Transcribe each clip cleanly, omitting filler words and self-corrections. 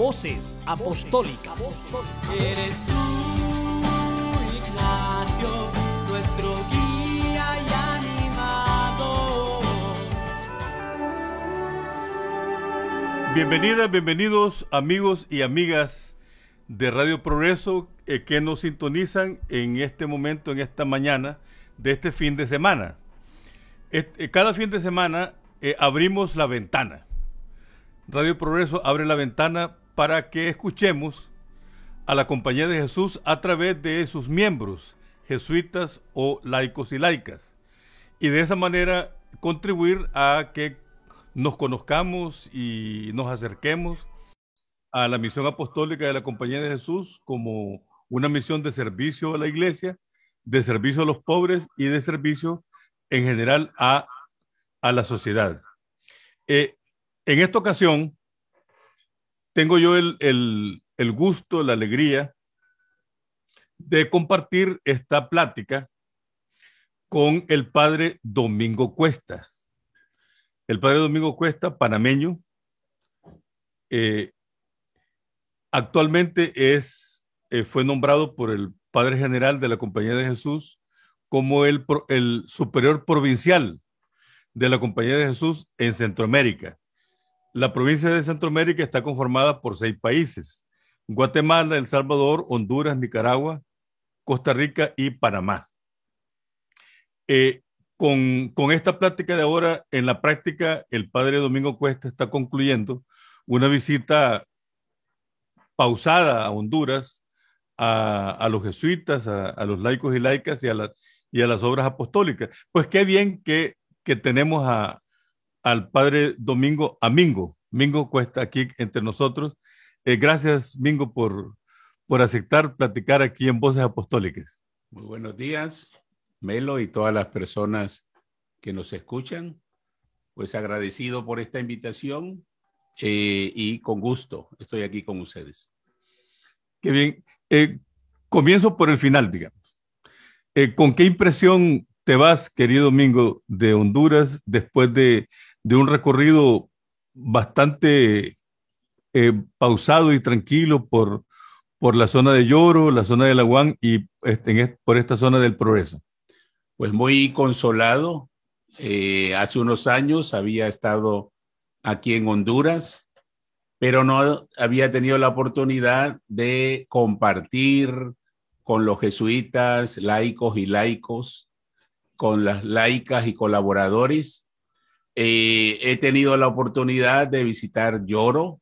Voces Apostólicas. Eres tú, Ignacio, nuestro guía y animador. Bienvenidas, bienvenidos amigos y amigas de Radio Progreso que nos sintonizan en este momento, en esta mañana de este fin de semana. Cada fin de semana abrimos la ventana. Radio Progreso abre la ventana para que escuchemos a la Compañía de Jesús a través de sus miembros, jesuitas o laicos y laicas, y de esa manera contribuir a que nos conozcamos y nos acerquemos a la misión apostólica de la Compañía de Jesús como una misión de servicio a la iglesia, de servicio a los pobres y de servicio en general a la sociedad. En esta ocasión tengo yo el gusto, la alegría de compartir esta plática con el padre Domingo Cuesta. El padre Domingo Cuesta, panameño, actualmente fue nombrado por el padre general de la Compañía de Jesús como el superior provincial de la Compañía de Jesús en Centroamérica. La provincia de Centroamérica está conformada por 6 países: Guatemala, El Salvador, Honduras, Nicaragua, Costa Rica y Panamá. Con esta plática de ahora, en la práctica, el padre Domingo Cuesta está concluyendo una visita pausada a Honduras, a los jesuitas, a los laicos y laicas y a las obras apostólicas. Pues qué bien que tenemos al padre Domingo, a Mingo Cuesta aquí entre nosotros. Gracias, Mingo, por aceptar platicar aquí en Voces Apostólicas. Muy buenos días, Melo, y todas las personas que nos escuchan. Pues agradecido por esta invitación y con gusto estoy aquí con ustedes. Qué bien. Comienzo por el final, digamos. ¿Con qué impresión te vas, querido Domingo, de Honduras después de un recorrido bastante pausado y tranquilo por la zona de Lloro, la zona de Laguán y por esta zona del Progreso? Pues muy consolado. Hace unos años había estado aquí en Honduras, pero no había tenido la oportunidad de compartir con los jesuitas, laicos y laicos, con las laicas y colaboradores. He tenido la oportunidad de visitar Lloro,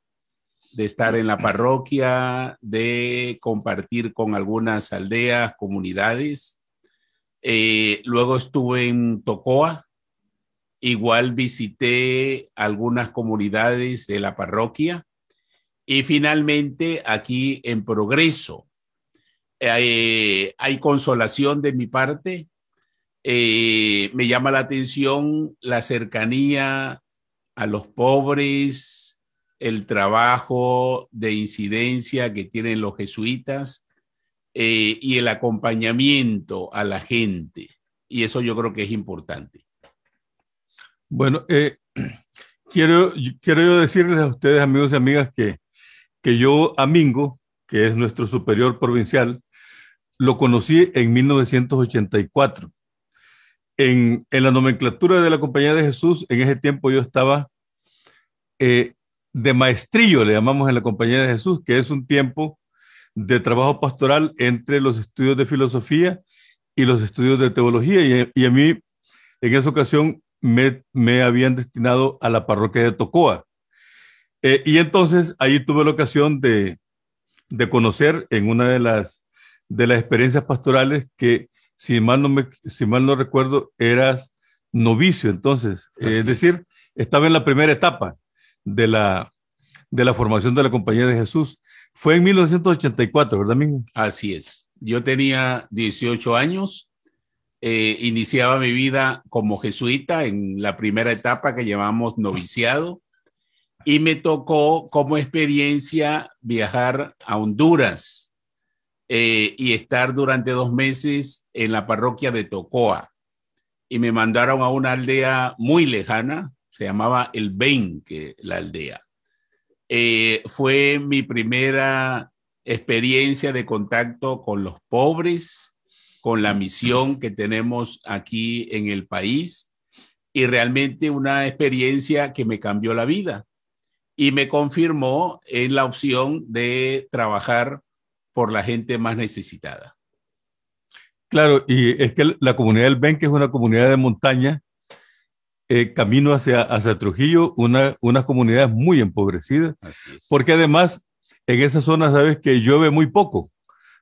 de estar en la parroquia, de compartir con algunas aldeas, comunidades. Luego estuve en Tocoa. Igual visité algunas comunidades de la parroquia y finalmente aquí en Progreso. Hay consolación de mi parte. Me llama la atención la cercanía a los pobres, el trabajo de incidencia que tienen los jesuitas y el acompañamiento a la gente. Y eso yo creo que es importante. Bueno, quiero yo decirles a ustedes, amigos y amigas, que yo a Mingo, que es nuestro superior provincial, lo conocí en 1984. En la nomenclatura de la Compañía de Jesús, en ese tiempo yo estaba de maestrillo, le llamamos en la Compañía de Jesús, que es un tiempo de trabajo pastoral entre los estudios de filosofía y los estudios de teología. Y a mí, en esa ocasión, me habían destinado a la parroquia de Tocoa. Y entonces ahí tuve la ocasión de conocer en una de las experiencias pastorales que, si mal no recuerdo, eras novicio entonces. Es decir, estaba en la primera etapa de la formación de la Compañía de Jesús. Fue en 1984, ¿verdad, Mingo? Así es. Yo tenía 18 años. Iniciaba mi vida como jesuita en la primera etapa que llamamos noviciado y me tocó como experiencia viajar a Honduras y estar durante 2 meses en la parroquia de Tocoa y me mandaron a una aldea muy lejana, se llamaba El Benque, la aldea. Fue mi primera experiencia de contacto con los pobres, con la misión que tenemos aquí en el país, y realmente una experiencia que me cambió la vida y me confirmó en la opción de trabajar por la gente más necesitada. Claro, y es que la comunidad del Benque es una comunidad de montaña, camino hacia Trujillo, una comunidad muy empobrecida, Así es. porque además en esa zona sabes que llueve muy poco.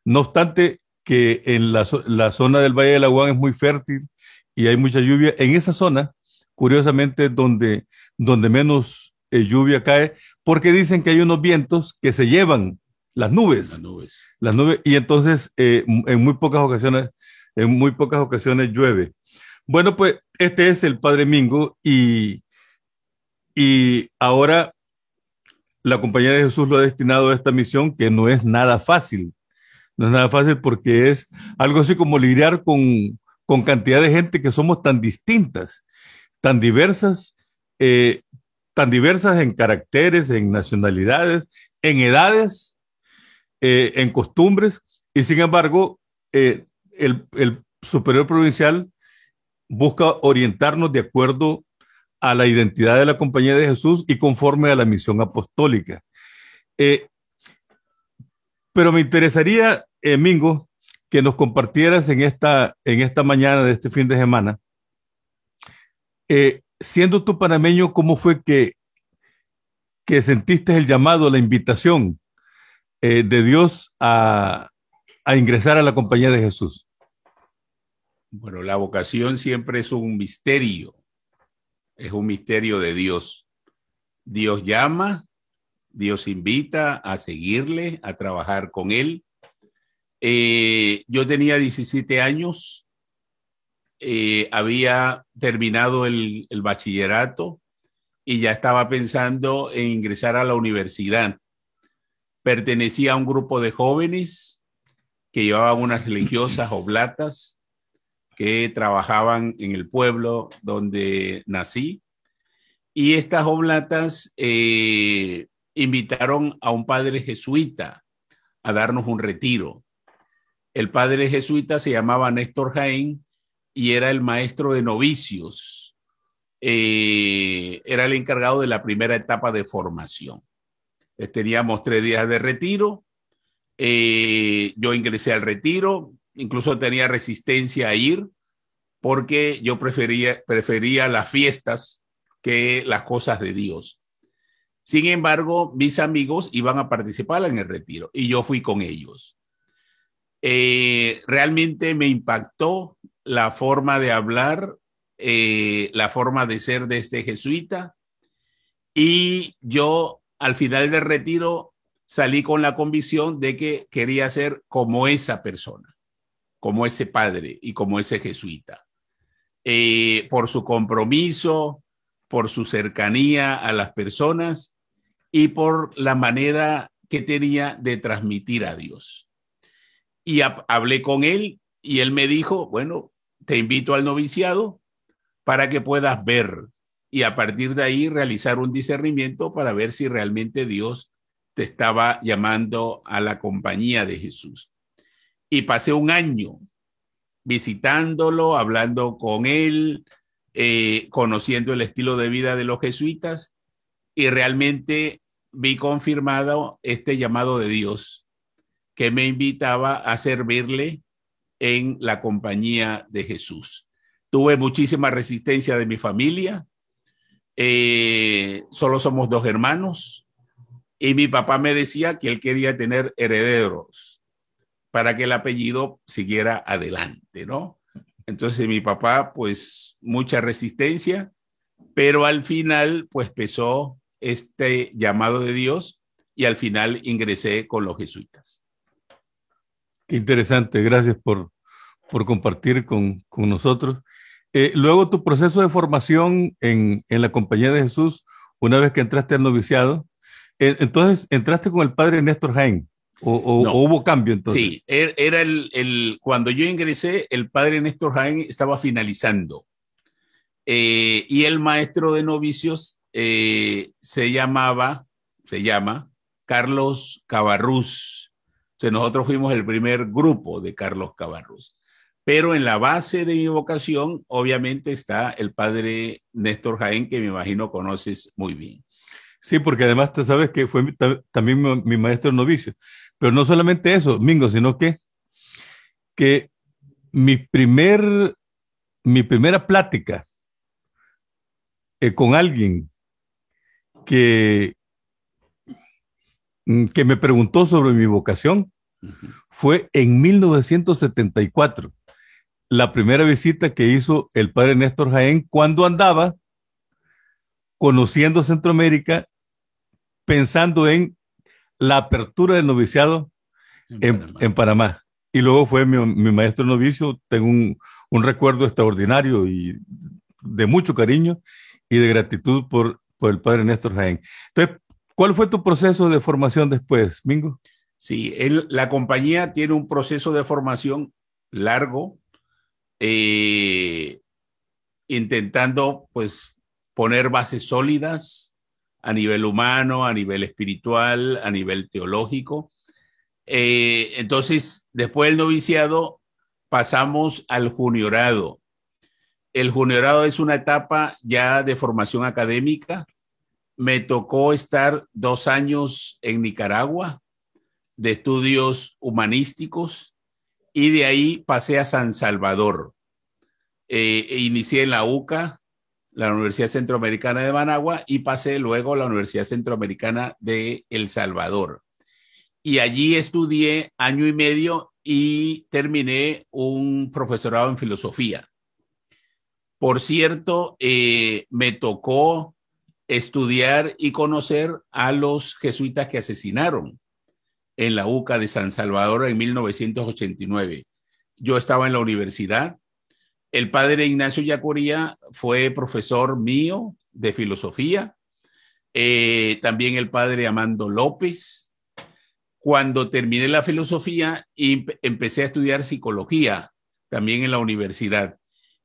No obstante que en la zona del Valle del Aguán es muy fértil y hay mucha lluvia. En esa zona, curiosamente, donde menos lluvia cae, porque dicen que hay unos vientos que se llevan las nubes. Las nubes, y entonces en muy pocas ocasiones llueve. Bueno, pues este es el Padre Mingo y ahora la Compañía de Jesús lo ha destinado a esta misión que no es nada fácil. No es nada fácil porque es algo así como lidiar con cantidad de gente que somos tan distintas, tan diversas en caracteres, en nacionalidades, en edades, en costumbres, y sin embargo, el superior provincial busca orientarnos de acuerdo a la identidad de la Compañía de Jesús y conforme a la misión apostólica. Pero me interesaría, Mingo, que nos compartieras en esta mañana de este fin de semana, siendo tú panameño, ¿cómo fue que sentiste el llamado, la invitación de Dios a ingresar a la Compañía de Jesús? Bueno, la vocación siempre es un misterio de Dios. Dios llama, Dios invita a seguirle, a trabajar con él. Yo tenía 17 años, había terminado el bachillerato y ya estaba pensando en ingresar a la universidad. Pertenecía a un grupo de jóvenes que llevaban unas religiosas oblatas que trabajaban en el pueblo donde nací. Y estas oblatas invitaron a un padre jesuita a darnos un retiro. El padre jesuita se llamaba Néstor Jaén y era el maestro de novicios. Era el encargado de la primera etapa de formación. Teníamos 3 días de retiro. Yo ingresé al retiro, incluso tenía resistencia a ir porque yo prefería las fiestas que las cosas de Dios. Sin embargo, mis amigos iban a participar en el retiro y yo fui con ellos. Realmente me impactó la forma de hablar, la forma de ser de este jesuita, y yo al final del retiro salí con la convicción de que quería ser como esa persona, como ese padre y como ese jesuita, por su compromiso, por su cercanía a las personas y por la manera que tenía de transmitir a Dios. Y hablé con él y él me dijo, bueno, te invito al noviciado para que puedas ver y a partir de ahí realizar un discernimiento para ver si realmente Dios te estaba llamando a la compañía de Jesús. Y pasé un año visitándolo, hablando con él, conociendo el estilo de vida de los jesuitas, y realmente vi confirmado este llamado de Dios que me invitaba a servirle en la compañía de Jesús. Tuve muchísima resistencia de mi familia. Solo somos 2 hermanos y mi papá me decía que él quería tener herederos para que el apellido siguiera adelante, ¿no? Entonces mi papá, pues mucha resistencia, pero al final pues pesó este llamado de Dios y al final ingresé con los jesuitas. Qué interesante, gracias por compartir con nosotros. Luego tu proceso de formación en la Compañía de Jesús, una vez que entraste al noviciado, entonces entraste con el padre Néstor Jaén, o No. hubo cambio entonces. Sí, era cuando yo ingresé, el padre Néstor Jaén estaba finalizando y el maestro de novicios se llamaba se llama Carlos Cabarrús. O sea, nosotros fuimos el primer grupo de Carlos Cabarrús. Pero en la base de mi vocación, obviamente, está el padre Néstor Jaén, que me imagino conoces muy bien. Sí, porque además tú sabes que fue también mi maestro novicio. Pero no solamente eso, Mingo, sino que mi primera plática con alguien que me preguntó sobre mi vocación fue en 1974, la primera visita que hizo el padre Néstor Jaén cuando andaba conociendo Centroamérica, pensando en la apertura del noviciado en Panamá. Y luego fue mi maestro novicio. Tengo un recuerdo extraordinario y de mucho cariño y de gratitud por el padre Néstor Jaén. Entonces, ¿cuál fue tu proceso de formación después, Mingo? Sí, la compañía tiene un proceso de formación largo, intentando pues poner bases sólidas a nivel humano, a nivel espiritual, a nivel teológico. Entonces, después del noviciado, pasamos al juniorado. El juniorado es una etapa ya de formación académica. Me tocó estar 2 años en Nicaragua de estudios humanísticos y de ahí pasé a San Salvador. Inicié en la UCA, la Universidad Centroamericana de Managua, y pasé luego a la Universidad Centroamericana de El Salvador. Y allí estudié 1 año y medio y terminé un profesorado en filosofía. Por cierto, me tocó estudiar y conocer a los jesuitas que asesinaron en la UCA de San Salvador en 1989. Yo estaba en la universidad. El padre Ignacio Yacuría fue profesor mío de filosofía. También el padre Amando López. Cuando terminé la filosofía, empecé a estudiar psicología también en la universidad.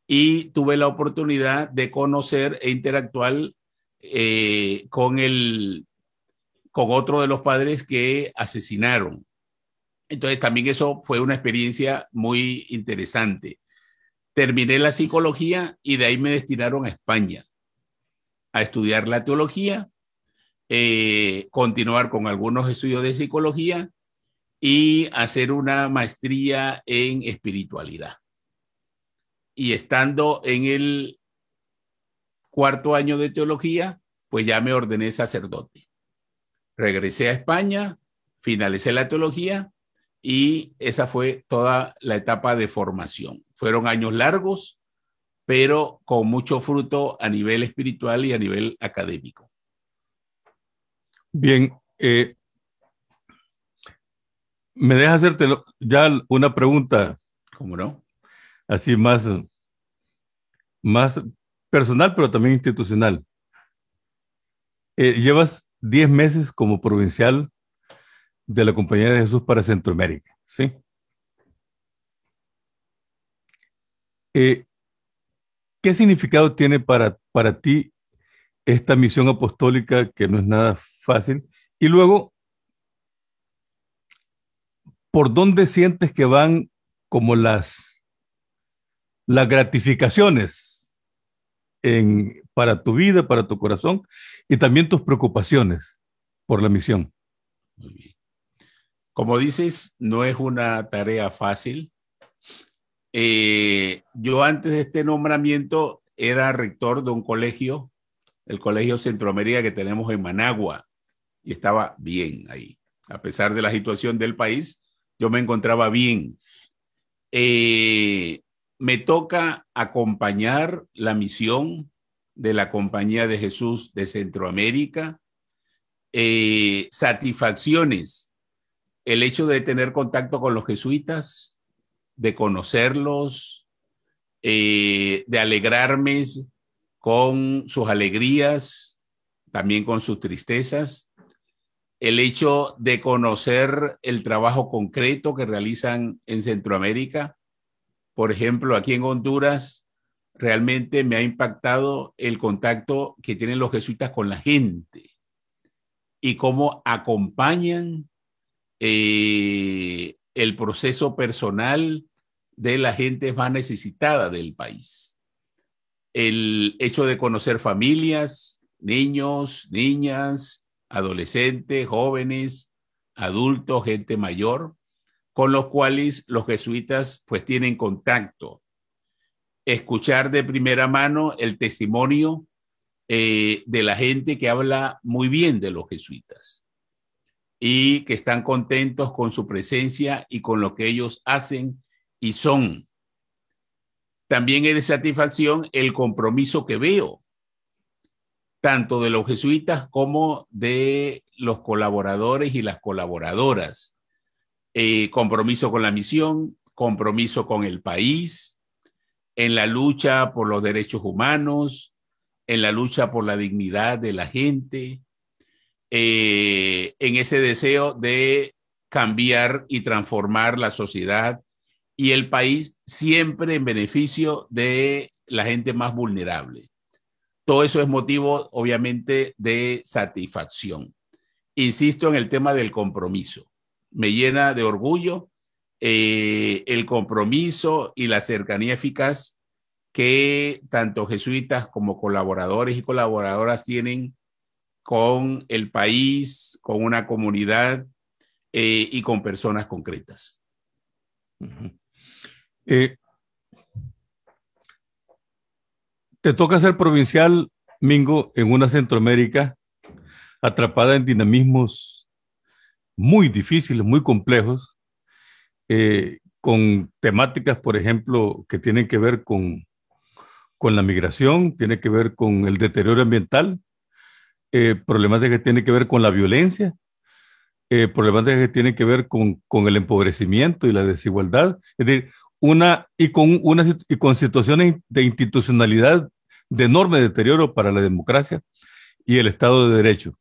Y tuve la oportunidad de conocer e interactuar con otro de los padres que asesinaron. Entonces también eso fue una experiencia muy interesante. Terminé la psicología y de ahí me destinaron a España a estudiar la teología, continuar con algunos estudios de psicología y hacer una maestría en espiritualidad. Y estando en el 4º año de teología, pues ya me ordené sacerdote. Regresé a España, finalicé la teología y esa fue toda la etapa de formación. Fueron años largos, pero con mucho fruto a nivel espiritual y a nivel académico. Bien, me deja hacerte ya una pregunta. ¿Cómo no? Así más personal, pero también institucional. Llevas 10 meses como provincial de la Compañía de Jesús para Centroamérica, ¿sí? ¿Qué significado tiene para ti esta misión apostólica, que no es nada fácil? Y luego, ¿por dónde sientes que van como las gratificaciones para tu vida, para tu corazón, y también tus preocupaciones por la misión? Muy bien. Como dices, no es una tarea fácil. Yo antes de este nombramiento era rector de un colegio, el Colegio Centroamérica que tenemos en Managua, y estaba bien ahí. A pesar de la situación del país, yo me encontraba bien. Me toca acompañar la misión de la Compañía de Jesús de Centroamérica. Satisfacciones, el hecho de tener contacto con los jesuitas, de conocerlos, de alegrarme con sus alegrías, también con sus tristezas. El hecho de conocer el trabajo concreto que realizan en Centroamérica. Por ejemplo, aquí en Honduras, realmente me ha impactado el contacto que tienen los jesuitas con la gente. y cómo acompañan el proceso personal de la gente más necesitada del país. El hecho de conocer familias, niños, niñas, adolescentes, jóvenes, adultos, gente mayor, con los cuales los jesuitas pues tienen contacto. Escuchar de primera mano el testimonio de la gente que habla muy bien de los jesuitas y que están contentos con su presencia y con lo que ellos hacen y son. También es de satisfacción el compromiso que veo, tanto de los jesuitas como de los colaboradores y las colaboradoras. Compromiso con la misión, compromiso con el país, en la lucha por los derechos humanos, en la lucha por la dignidad de la gente, en ese deseo de cambiar y transformar la sociedad y el país siempre en beneficio de la gente más vulnerable. Todo eso es motivo, obviamente, de satisfacción. Insisto en el tema del compromiso. Me llena de orgullo el compromiso y la cercanía eficaz que tanto jesuitas como colaboradores y colaboradoras tienen con el país, con una comunidad y con personas concretas. Te toca ser provincial, Mingo, en una Centroamérica atrapada en dinamismos muy difíciles, muy complejos, con temáticas, por ejemplo, que tienen que ver con la migración, tiene que ver con el deterioro ambiental, problemáticas que tienen que ver con la violencia, problemáticas que tienen que ver con el empobrecimiento y la desigualdad, es decir, con situaciones de institucionalidad de enorme deterioro para la democracia y el Estado de Derecho.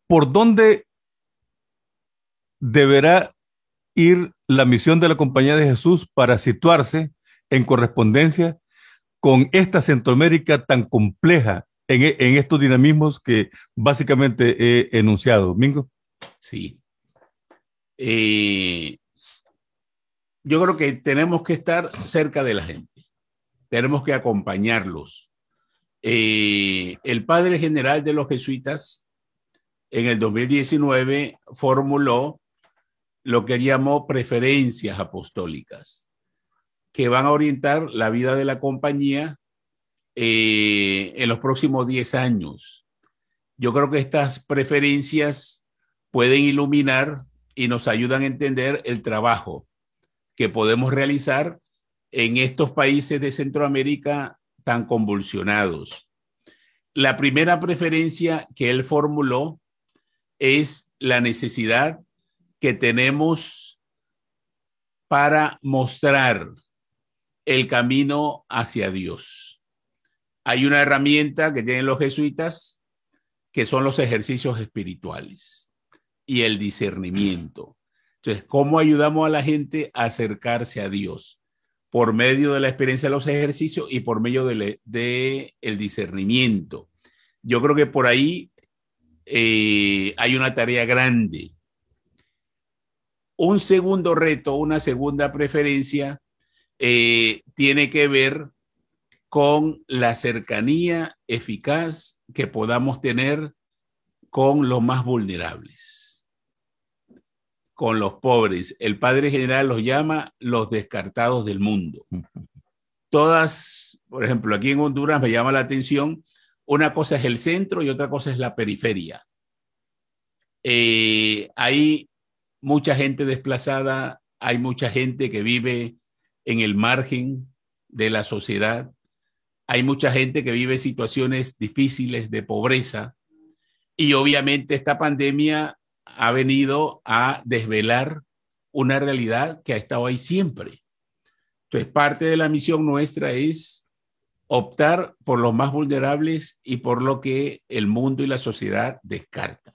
¿Por dónde deberá ir la misión de la Compañía de Jesús para situarse en correspondencia con esta Centroamérica tan compleja en estos dinamismos que básicamente he enunciado? Mingo. Sí. Yo creo que tenemos que estar cerca de la gente, tenemos que acompañarlos. El padre general de los jesuitas en el 2019 formuló lo que llamó preferencias apostólicas, que van a orientar la vida de la compañía en los próximos 10 años. Yo creo que estas preferencias pueden iluminar y nos ayudan a entender el trabajo que podemos realizar en estos países de Centroamérica tan convulsionados. La primera preferencia que él formuló es la necesidad que tenemos para mostrar el camino hacia Dios. Hay una herramienta que tienen los jesuitas que son los ejercicios espirituales y el discernimiento. Entonces, ¿cómo ayudamos a la gente a acercarse a Dios? Por medio de la experiencia de los ejercicios y por medio del discernimiento. Yo creo que por ahí hay una tarea grande. Un segundo reto, una segunda preferencia, tiene que ver con la cercanía eficaz que podamos tener con los más vulnerables, con los pobres. El padre general los llama los descartados del mundo. Todas, por ejemplo, aquí en Honduras me llama la atención, una cosa es el centro y otra cosa es la periferia. Hay mucha gente desplazada, hay mucha gente que vive en el margen de la sociedad, hay mucha gente que vive situaciones difíciles de pobreza y obviamente esta pandemia ha venido a desvelar una realidad que ha estado ahí siempre. Entonces, parte de la misión nuestra es optar por los más vulnerables y por lo que el mundo y la sociedad descarta.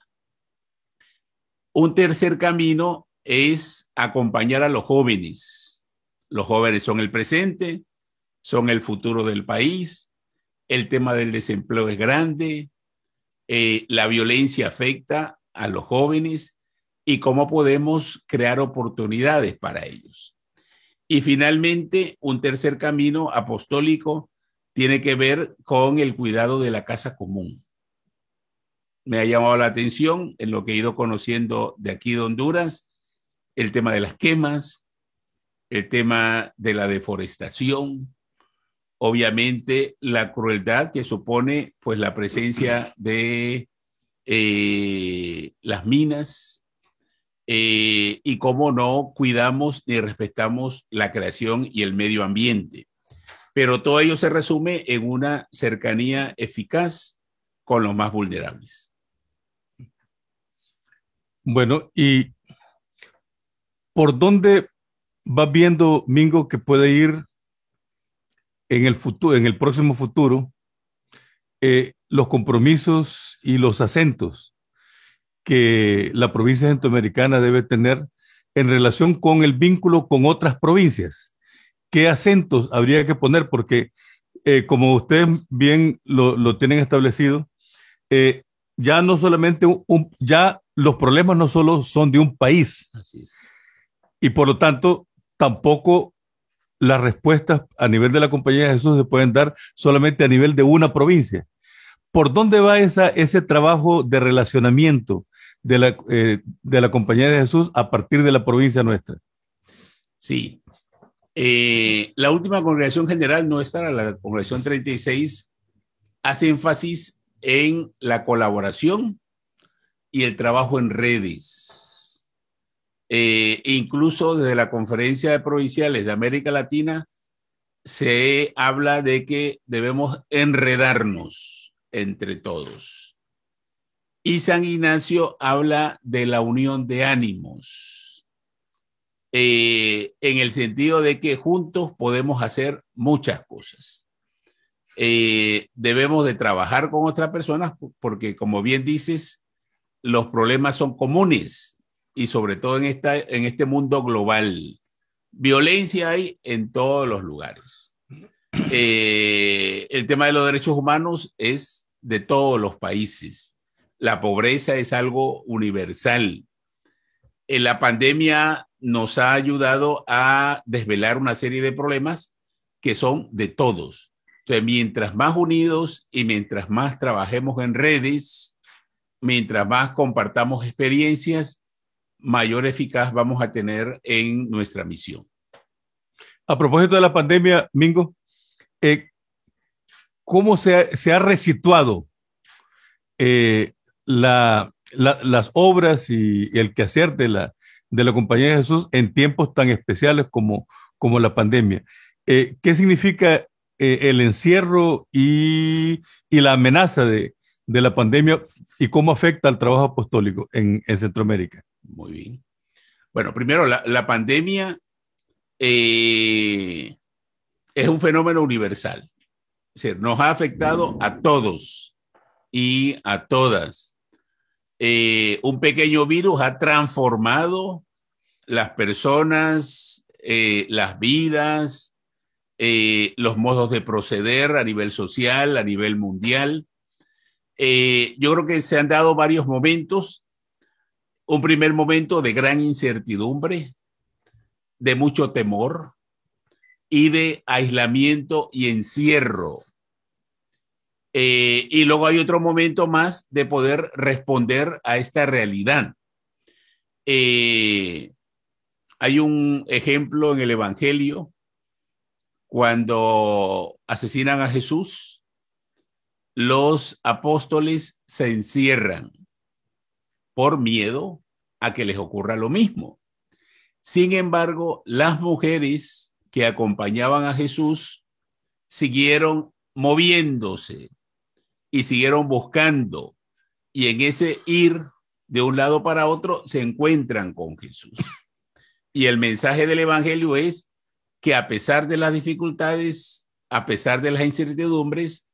Un tercer camino es acompañar a los jóvenes. Los jóvenes son el presente, son el futuro del país. El tema del desempleo es grande. la violencia afecta a los jóvenes y cómo podemos crear oportunidades para ellos. Y finalmente, un tercer camino apostólico tiene que ver con el cuidado de la casa común. Me ha llamado la atención en lo que he ido conociendo de aquí de Honduras, el tema de las quemas, el tema de la deforestación, obviamente la crueldad que supone pues la presencia de las minas y cómo no cuidamos ni respetamos la creación y el medio ambiente. Pero todo ello se resume en una cercanía eficaz con los más vulnerables. Bueno, ¿y por dónde vas viendo, Mingo, que puede ir en el futuro, en el próximo futuro, los compromisos y los acentos que la provincia centroamericana debe tener en relación con el vínculo con otras provincias? ¿Qué acentos habría que poner? Porque como ustedes bien lo tienen establecido, ya no solamente ya los problemas no solo son de un país. Así es. Y por lo tanto, tampoco las respuestas a nivel de la Compañía de Jesús se pueden dar solamente a nivel de una provincia. ¿Por dónde va ese trabajo de relacionamiento de la Compañía de Jesús a partir de la provincia nuestra? Sí. La última congregación general nuestra, la congregación 36, hace énfasis en la colaboración y el trabajo en redes. Incluso desde la Conferencia de Provinciales de América Latina se habla de que debemos enredarnos entre todos. Y San Ignacio habla de la unión de ánimos, en el sentido de que juntos podemos hacer muchas cosas. Debemos de trabajar con otras personas porque, como bien dices, los problemas son comunes y sobre todo en este mundo global. Violencia hay en todos los lugares. El tema de los derechos humanos es de todos los países. La pobreza es algo universal. La pandemia nos ha ayudado a desvelar una serie de problemas que son de todos. Entonces, mientras más unidos y mientras más trabajemos en redes, mientras más compartamos experiencias, mayor eficaz vamos a tener en nuestra misión. A propósito de la pandemia, Mingo, ¿cómo se ha resituado las obras y el quehacer de la Compañía de Jesús en tiempos tan especiales como la pandemia? ¿Qué significa el encierro y la amenaza de la pandemia y cómo afecta al trabajo apostólico en Centroamérica? Muy bien. Bueno, primero, la pandemia es un fenómeno universal. Es decir, nos ha afectado a todos y a todas. Un pequeño virus ha transformado las personas, las vidas, los modos de proceder a nivel social, a nivel mundial. Yo creo que se han dado varios momentos. Un primer momento de gran incertidumbre, de mucho temor y de aislamiento y encierro. Y luego hay otro momento más de poder responder a esta realidad. Hay un ejemplo en el Evangelio cuando asesinan a Jesús, los apóstoles se encierran por miedo a que les ocurra lo mismo. Sin embargo, las mujeres que acompañaban a Jesús siguieron moviéndose y siguieron buscando, y en ese ir de un lado para otro se encuentran con Jesús. Y el mensaje del Evangelio es que a pesar de las dificultades, a pesar de las incertidumbres,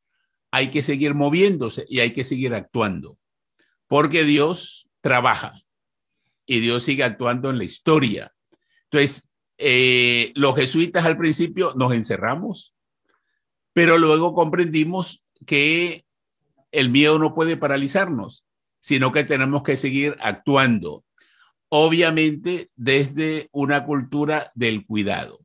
hay que seguir moviéndose y hay que seguir actuando, porque Dios trabaja y Dios sigue actuando en la historia. Entonces, los jesuitas al principio nos encerramos, pero luego comprendimos que el miedo no puede paralizarnos, sino que tenemos que seguir actuando. Obviamente desde una cultura del cuidado.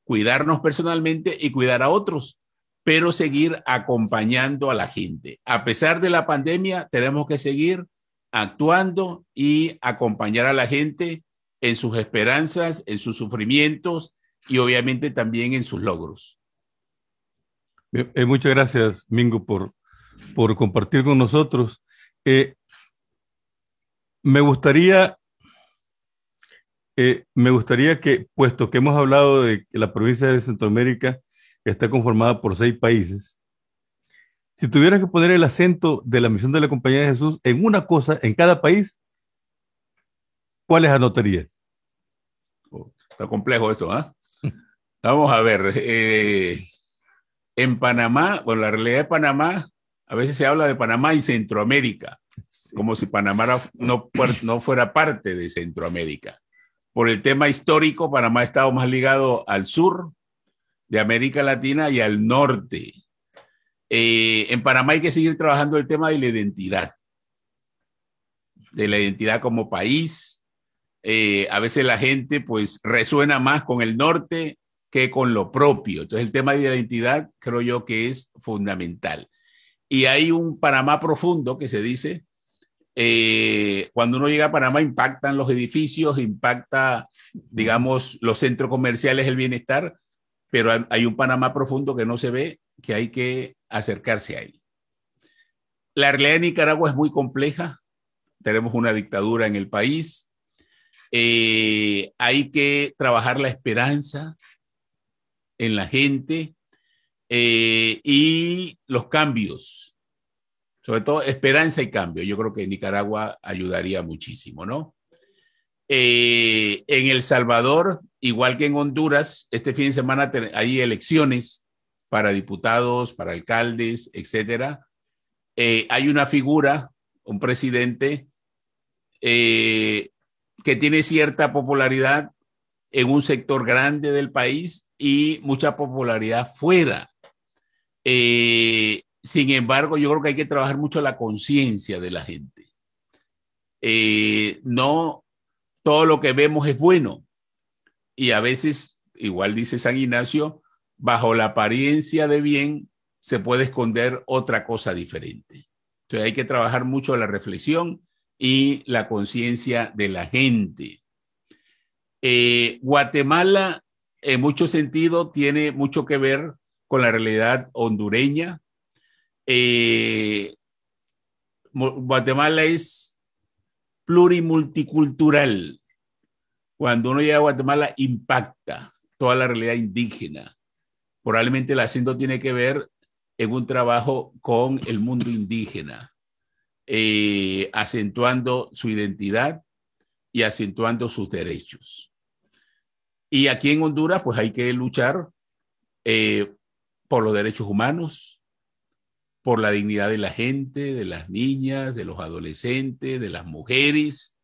Cuidarnos personalmente y cuidar a otros, pero seguir acompañando a la gente. A pesar de la pandemia, tenemos que seguir actuando y acompañar a la gente en sus esperanzas, en sus sufrimientos y obviamente también en sus logros. Muchas gracias, Mingo, por compartir con nosotros. Me gustaría que, puesto que hemos hablado de que la provincia de Centroamérica está conformada por 6 países, si tuvieras que poner el acento de la misión de la Compañía de Jesús en una cosa en cada país, ¿cuáles anotarías? Está complejo esto, ¿ah? Vamos a ver. En Panamá, bueno, la realidad de Panamá, a veces se habla de Panamá y Centroamérica, como si Panamá no fuera parte de Centroamérica. Por el tema histórico, Panamá ha estado más ligado al sur de América Latina y al norte. En Panamá hay que seguir trabajando el tema de la identidad como país. A veces la gente pues resuena más con el norte que con lo propio. Entonces el tema de la identidad creo yo que es fundamental. Y hay un Panamá profundo que se dice, cuando uno llega a Panamá impactan los edificios, impacta, digamos, los centros comerciales, el bienestar, pero hay un Panamá profundo que no se ve, que hay que acercarse ahí. La realidad de Nicaragua es muy compleja, tenemos una dictadura en el país, hay que trabajar la esperanza en la gente y los cambios, sobre todo esperanza y cambio. Yo creo que Nicaragua ayudaría muchísimo, ¿no? En El Salvador, igual que en Honduras, este fin de semana hay elecciones para diputados, para alcaldes, etcétera. Hay una figura, un presidente que tiene cierta popularidad en un sector grande del país y mucha popularidad fuera. Sin embargo, yo creo que hay que trabajar mucho la conciencia de la gente. No todo lo que vemos es bueno. Y a veces, igual dice San Ignacio, bajo la apariencia de bien se puede esconder otra cosa diferente. Entonces hay que trabajar mucho la reflexión y la conciencia de la gente. Guatemala, en mucho sentido, tiene mucho que ver con la realidad hondureña. Guatemala es plurimulticultural. Cuando uno llega a Guatemala, impacta toda la realidad indígena. Probablemente el acento tiene que ver en un trabajo con el mundo indígena, acentuando su identidad y acentuando sus derechos. Y aquí en Honduras, pues hay que luchar por los derechos humanos, por la dignidad de la gente, de las niñas, de los adolescentes, de las mujeres.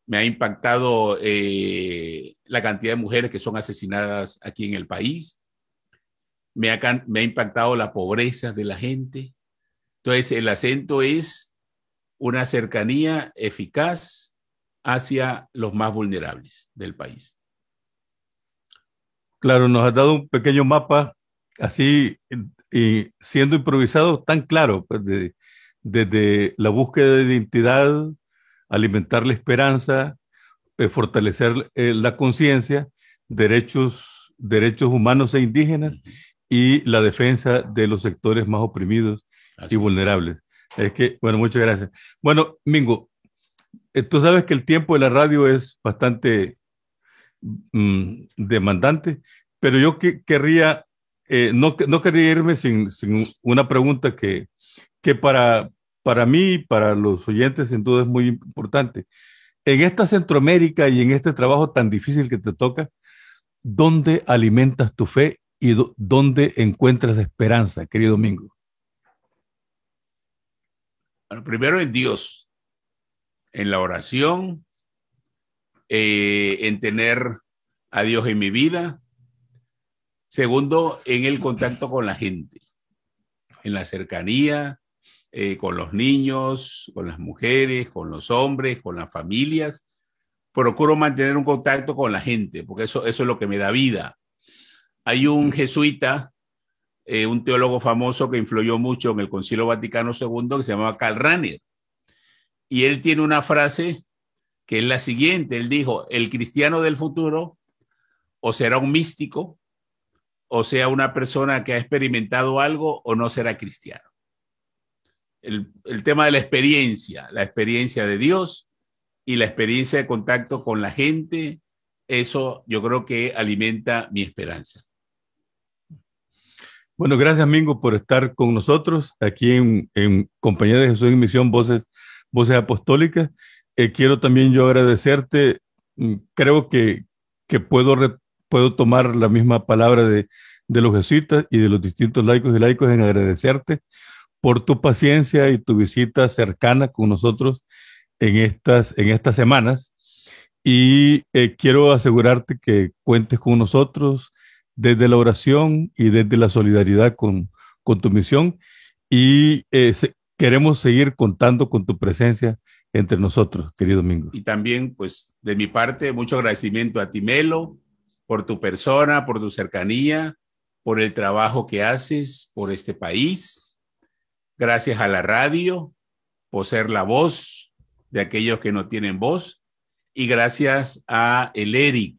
Me ha impactado la cantidad de mujeres que son asesinadas aquí en el país. Me ha impactado la pobreza de la gente. Entonces, el acento es una cercanía eficaz hacia los más vulnerables del país. Claro, nos has dado un pequeño mapa así y siendo improvisado tan claro, pues, desde la búsqueda de identidad, alimentar la esperanza, fortalecer la conciencia, derechos humanos e indígenas y la defensa de los sectores más oprimidos y vulnerables. Es que, bueno, muchas gracias. Bueno, Mingo, tú sabes que el tiempo de la radio es bastante demandante, pero yo querría, no querría irme sin una pregunta que para mí y para los oyentes sin duda es muy importante. En esta Centroamérica y en este trabajo tan difícil que te toca, ¿dónde alimentas tu fe y dónde encuentras esperanza, querido Mingo? Bueno, primero en Dios, en la oración, en tener a Dios en mi vida. Segundo, en el contacto con la gente, en la cercanía, con los niños, con las mujeres, con los hombres, con las familias. Procuro mantener un contacto con la gente, porque eso es lo que me da vida. Hay un jesuita, un teólogo famoso que influyó mucho en el Concilio Vaticano II, que se llamaba Karl Rahner. Y él tiene una frase que es la siguiente. Él dijo: el cristiano del futuro o será un místico, o sea una persona que ha experimentado algo, o no será cristiano. El tema de la experiencia de Dios y la experiencia de contacto con la gente, eso yo creo que alimenta mi esperanza. Bueno, gracias, Mingo, por estar con nosotros aquí en Compañía de Jesús en Misión, Voces Apostólicas. Quiero también yo agradecerte. Creo que puedo tomar la misma palabra de los jesuitas y de los distintos laicos y laicos en agradecerte por tu paciencia y tu visita cercana con nosotros en estas semanas. Y quiero asegurarte que cuentes con nosotros desde la oración y desde la solidaridad con tu misión. Y queremos seguir contando con tu presencia entre nosotros, querido Mingo. Y también, pues, de mi parte, mucho agradecimiento a ti, Melo, por tu persona, por tu cercanía, por el trabajo que haces por este país. Gracias a la radio por ser la voz de aquellos que no tienen voz. Y gracias a el Eric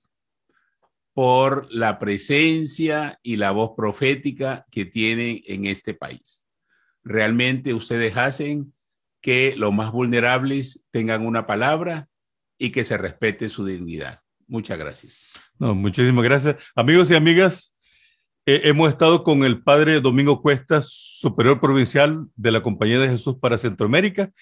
por la presencia y la voz profética que tienen en este país. Realmente ustedes hacen que los más vulnerables tengan una palabra y que se respete su dignidad. Muchas gracias. No, muchísimas gracias. Amigos y amigas, hemos estado con el padre Domingo Cuestas, superior provincial de la Compañía de Jesús para Centroamérica.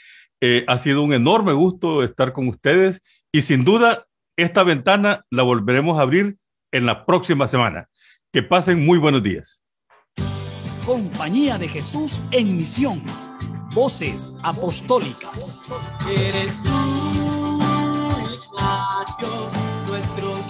Ha sido un enorme gusto estar con ustedes y sin duda esta ventana la volveremos a abrir en la próxima semana. Que pasen muy buenos días. Compañía de Jesús en Misión. Voces Apostólicas. Eres tú, Ignacio, nuestro